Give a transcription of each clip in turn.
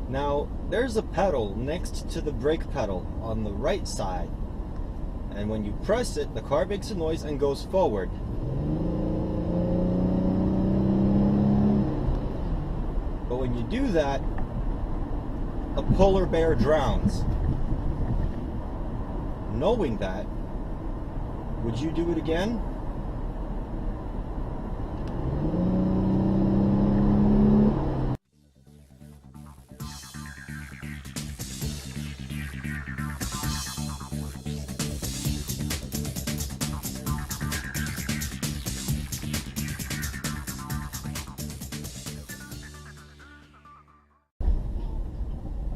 Now, there's a pedal next to the brake pedal on the right side, and when you press it, the car makes a noise and goes forward. But when you do that, a polar bear drowns. Knowing that, would you do it again?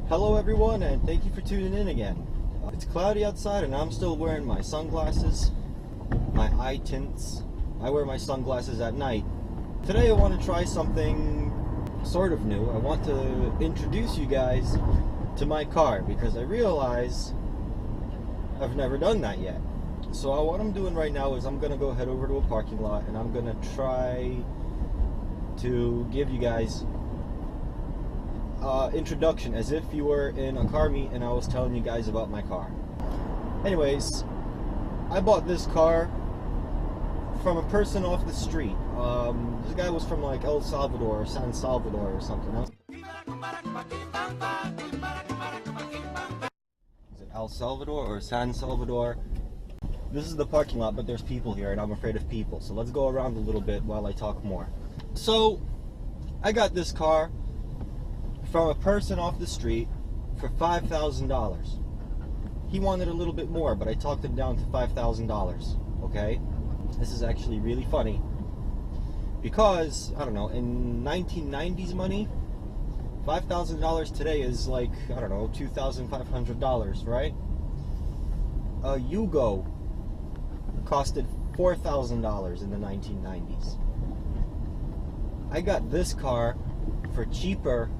Hello everyone, and thank you for tuning in again. It's cloudy outside and I'm still wearing my sunglasses, my eye tints. I wear my sunglasses at night. Today I want to try something sort of new. I want to introduce you guys to my car because I realize I've never done that yet. So what I'm doing right now is I'm going to go head over to a parking lot and I'm going to try to give you guys introduction as if you were in a car meet and I was telling you guys about my car. Anyways, I bought this car from a person off the street. This guy was from like El Salvador or San Salvador or something else. Is it El Salvador or San Salvador? This is the parking lot, but there's people here and I'm afraid of people. So let's go around a little bit while I talk more. So I got this car from a person off the street for $5,000. He wanted a little bit more, but I talked him down to $5,000. Okay, this is actually really funny because I don't know, in 1990s money, $5,000 today is like, I don't know, $2,500, right? A Yugo costed $4,000 in the 1990s. I got this car for cheaper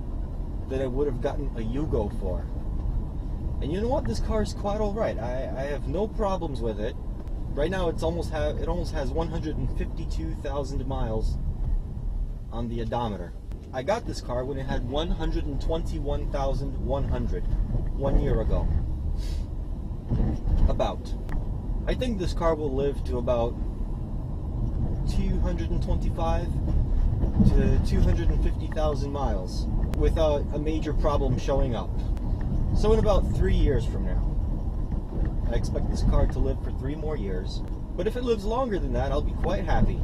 that I would have gotten a Yugo for. And you know what? This car is quite alright. I have no problems with it. Right now it almost has 152,000 miles on the odometer. I got this car when it had 121,100 1 year ago. About. I think this car will live to about 225 to 250,000 miles without a major problem showing up. So in about 3 years from now, I expect this car to live for 3 more years. But if it lives longer than that, I'll be quite happy.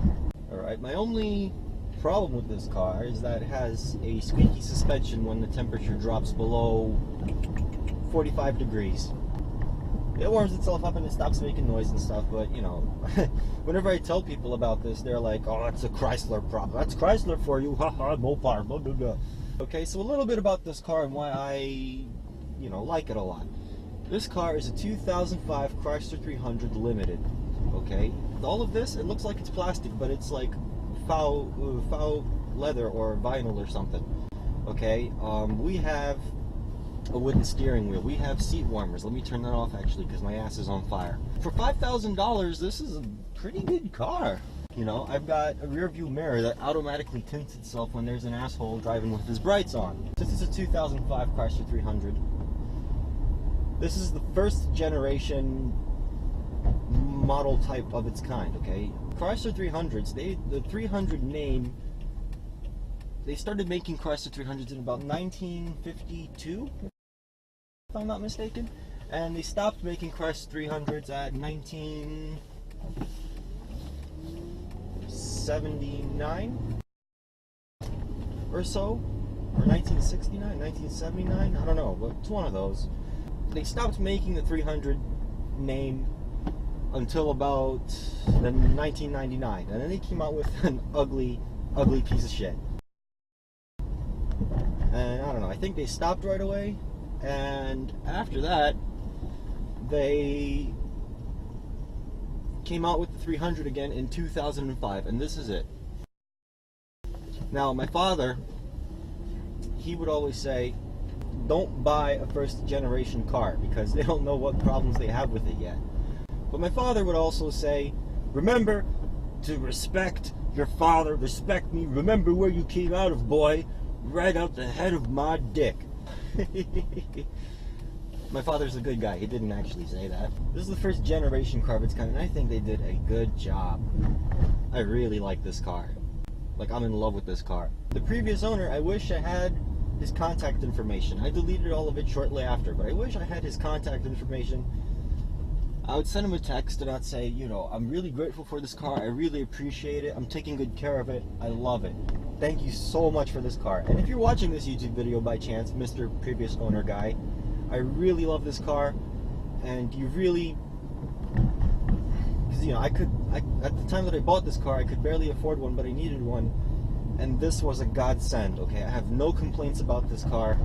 Alright, my only problem with this car is that it has a squeaky suspension when the temperature drops below 45 degrees. It warms itself up and it stops making noise and stuff, but you know, whenever I tell people about this, they're like, oh, that's a Chrysler problem. That's Chrysler for you, haha, Mopar, blah, blah, blah. Okay, so a little bit about this car and why I, like it a lot. This car is a 2005 Chrysler 300 Limited, okay? All of this, it looks like it's plastic, but it's like foul leather or vinyl or something, okay? We have a wooden steering wheel. We have seat warmers. Let me turn that off actually because my ass is on fire. For $5,000, this is a pretty good car. I've got a rear view mirror that automatically tints itself when there's an asshole driving with his brights on. This is a 2005 Chrysler 300. This is the first generation model type of its kind, okay? Chrysler 300s, the 300 name, they started making Chrysler 300s in about 1952, if I'm not mistaken, and they stopped making Chrysler 300s at 1979 or so, or 1969, 1979, I don't know, but it's one of those. They stopped making the 300 name until about 1999, and then they came out with an ugly piece of shit. And I don't know, I think they stopped right away, and after that they came out with the 300 again in 2005, and this is it. Now my father, he would always say, don't buy a first generation car because they don't know what problems they have with it yet. But my father would also say, remember to respect your father, respect me, remember where you came out of, boy, right out the head of my dick. My father's a good guy. He didn't actually say that. This is the first generation car of its kind, and I think they did a good job. I really like this car. Like, I'm in love with this car. The previous owner, I wish I had his contact information. I deleted all of it shortly after, but I wish I had his contact information. I would send him a text and I'd say, you know, I'm really grateful for this car. I really appreciate it. I'm taking good care of it. I love it. Thank you so much for this car. And if you're watching this YouTube video by chance, Mr. Previous Owner Guy, I really love this car, and you really, because, you know, at the time that I bought this car, I could barely afford one, but I needed one, and this was a godsend, okay? I have no complaints about this car.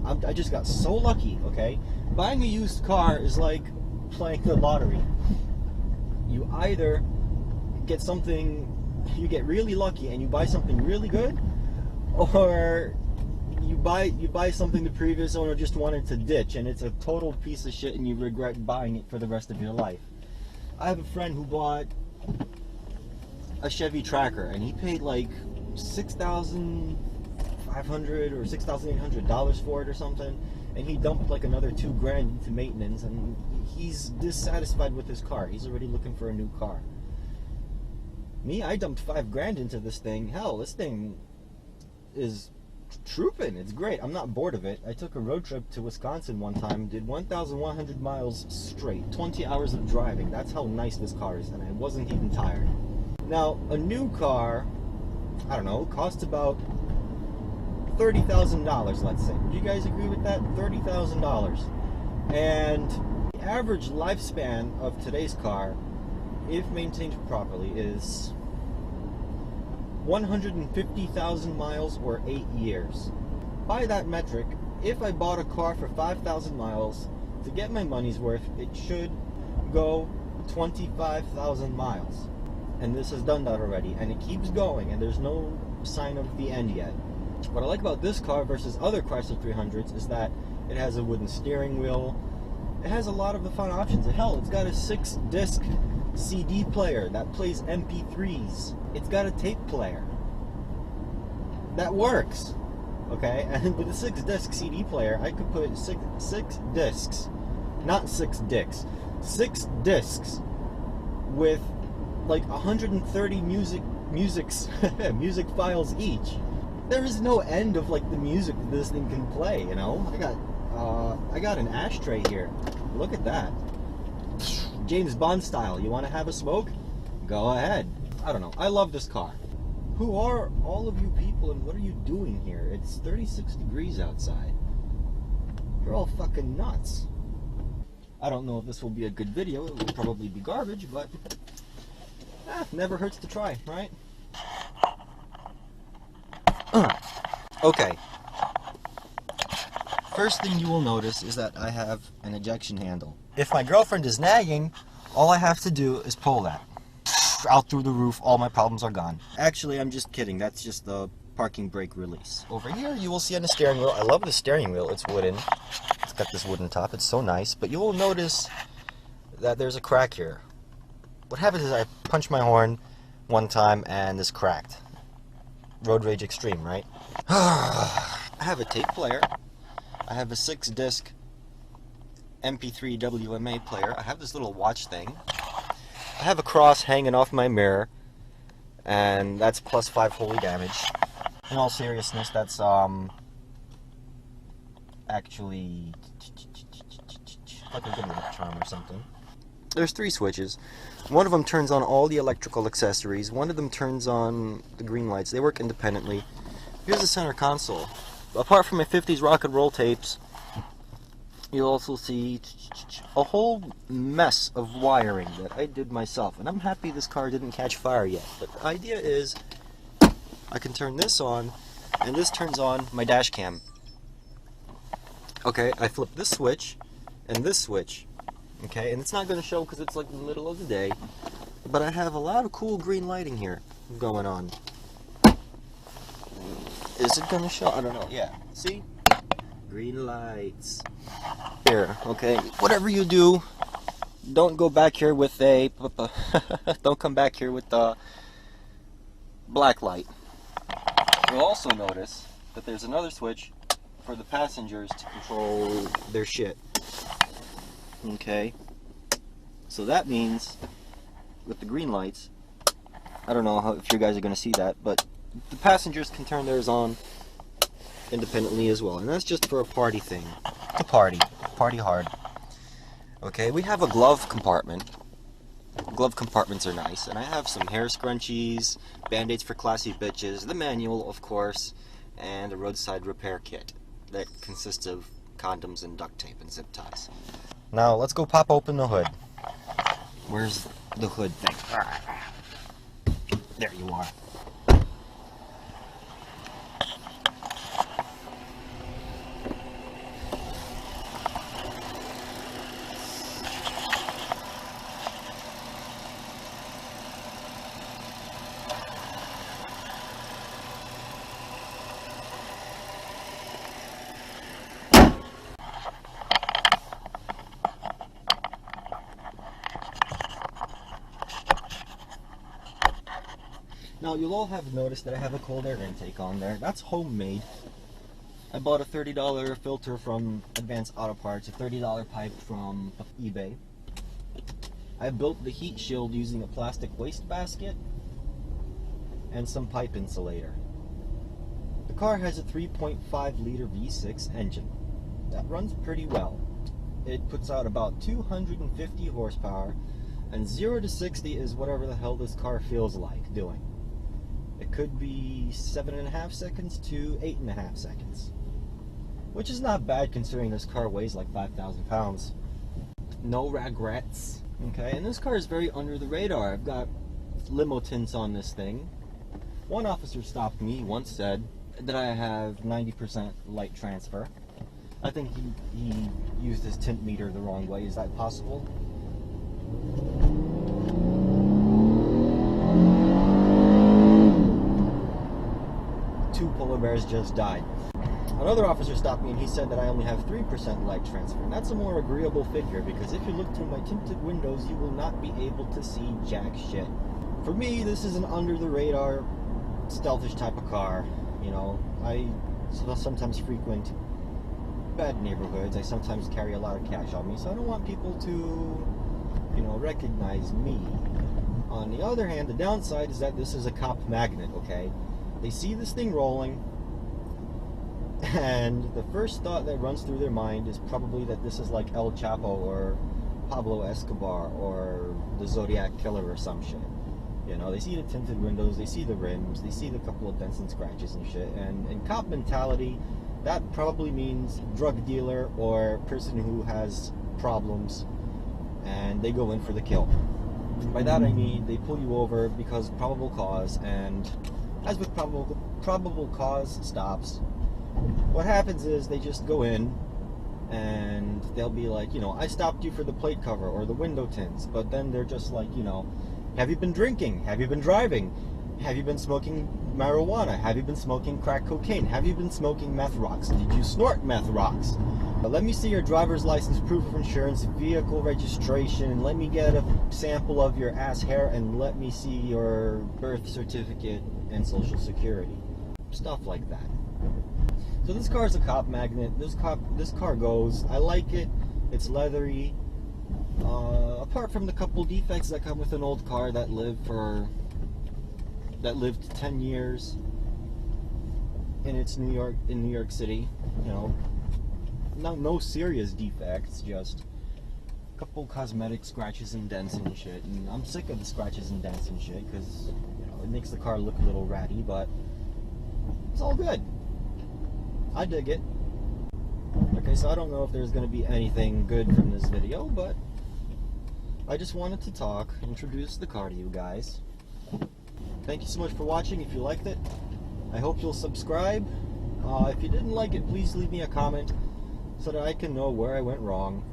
I just got so lucky, okay? Buying a used car is like playing the lottery. You either get something, you get really lucky and you buy something really good, or you buy something the previous owner just wanted to ditch, and it's a total piece of shit and you regret buying it for the rest of your life. I have a friend who bought a Chevy Tracker, and he paid like $6,500 or $6,800 for it or something, and he dumped like another $2,000 into maintenance, and he's dissatisfied with his car. He's already looking for a new car. Me, I dumped $5,000 into this thing. Hell, this thing is trooping. It's great. I'm not bored of it. I took a road trip to Wisconsin one time, did 1,100 miles straight, 20 hours of driving. That's how nice this car is, and I wasn't even tired. Now, a new car, I don't know, costs about $30,000, let's say. Would you guys agree with that? $30,000. And the average lifespan of today's car, if maintained properly, is 150,000 miles or 8 years. By that metric, if I bought a car for 5,000 miles, to get my money's worth, it should go 25,000 miles. And this has done that already, and it keeps going, and there's no sign of the end yet. What I like about this car versus other Chrysler 300s is that it has a wooden steering wheel. It has a lot of the fun options. Hell, it's got a 6-disc CD player that plays MP3s. It's got a tape player that works, okay? And with a 6-disc CD player, I could put six discs, not 6 dicks, 6 discs with like 130 music files each. There is no end of like the music that this thing can play, you know? I got an ashtray here. Look at that. James Bond style. You want to have a smoke? Go ahead. I don't know. I love this car. Who are all of you people, and what are you doing here? It's 36 degrees outside. You're all fucking nuts. I don't know if this will be a good video. It will probably be garbage, but never hurts to try, right? Okay. First thing you will notice is that I have an ejection handle. If my girlfriend is nagging, all I have to do is pull that. Out through the roof, all my problems are gone. Actually, I'm just kidding. That's just the parking brake release. Over here, you will see on the steering wheel. I love the steering wheel. It's wooden. It's got this wooden top. It's so nice. But you will notice that there's a crack here. What happens is I punched my horn one time and this cracked. Road rage extreme, right? I have a tape player. I have a 6-disc MP3 WMA player. I have this little watch thing. I have a cross hanging off my mirror, and that's +5 holy damage. In all seriousness, that's actually like a good luck charm or something. There's 3 switches. One of them turns on all the electrical accessories. One of them turns on the green lights. They work independently. Here's the center console. Apart from my 50s rock and roll tapes, you'll also see a whole mess of wiring that I did myself. And I'm happy this car didn't catch fire yet. But the idea is I can turn this on, and this turns on my dash cam. Okay, I flip this switch and this switch. Okay, and it's not going to show because it's like the middle of the day. But I have a lot of cool green lighting here going on. Is it going to show? I don't know. Yeah, see? Green lights. Here, okay. Whatever you do, don't go back here with a... don't come back here with the black light. You'll also notice that there's another switch for the passengers to control their shit. Okay, so that means with the green lights, I don't know if you guys are going to see that, but the passengers can turn theirs on independently as well, and that's just for a party thing. To party hard. Okay, we have a glove compartment. Glove compartments are nice, and I have some hair scrunchies, band-aids for classy bitches, the manual, of course, and a roadside repair kit that consists of condoms and duct tape and zip ties. Now, let's go pop open the hood. Where's the hood thing? There you are. Now, you'll all have noticed that I have a cold air intake on there. That's homemade. I bought a $30 filter from Advanced Auto Parts, a $30 pipe from eBay. I built the heat shield using a plastic waste basket and some pipe insulator. The car has a 3.5 liter V6 engine. That runs pretty well. It puts out about 250 horsepower, and 0 to 60 is whatever the hell this car feels like doing. It could be 7.5 seconds to 8.5 seconds, which is not bad considering this car weighs like 5,000 pounds. No regrets. Okay, and this car is very under the radar. I've got limo tints on this thing. One officer stopped me, once said that I have 90% light transfer. I think he used his tint meter the wrong way. Is that possible? Two polar bears just died. Another officer stopped me and he said that I only have 3% light transfer. And that's a more agreeable figure, because if you look through my tinted windows, you will not be able to see jack shit. For me, this is an under-the-radar, stealthish type of car. You know, I sometimes frequent bad neighborhoods. I sometimes carry a lot of cash on me, so I don't want people to, you know, recognize me. On the other hand, the downside is that this is a cop magnet, okay? They see this thing rolling, and the first thought that runs through their mind is probably that this is like El Chapo or Pablo Escobar or the Zodiac Killer or some shit. You know, they see the tinted windows, they see the rims, they see the couple of dents and scratches and shit, and in cop mentality, that probably means drug dealer or person who has problems, and they go in for the kill. By that I mean they pull you over because probable cause, and as with probable cause stops, what happens is they just go in and they'll be like, you know, I stopped you for the plate cover or the window tints, but then they're just like, you know, have you been drinking? Have you been driving? Have you been smoking marijuana? Have you been smoking crack cocaine? Have you been smoking meth rocks? Did you snort meth rocks? Let me see your driver's license, proof of insurance, vehicle registration, let me get a sample of your ass hair, and let me see your birth certificate and social security. Stuff like that. So this car is a cop magnet. This car goes. I like it. It's leathery. Apart from the couple defects that come with an old car that lived 10 years in New York City, you know, no serious defects, just a couple cosmetic scratches and dents and shit. And I'm sick of the scratches and dents and shit because, you know, it makes the car look a little ratty, but it's all good. I dig it. Okay, so I don't know if there's going to be anything good from this video, but I just wanted to talk, introduce the car to you guys. Thank you so much for watching. If you liked it, I hope you'll subscribe. If you didn't like it, please leave me a comment so that I can know where I went wrong.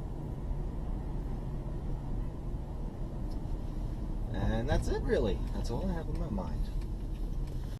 And that's it, really. That's all I have in my mind.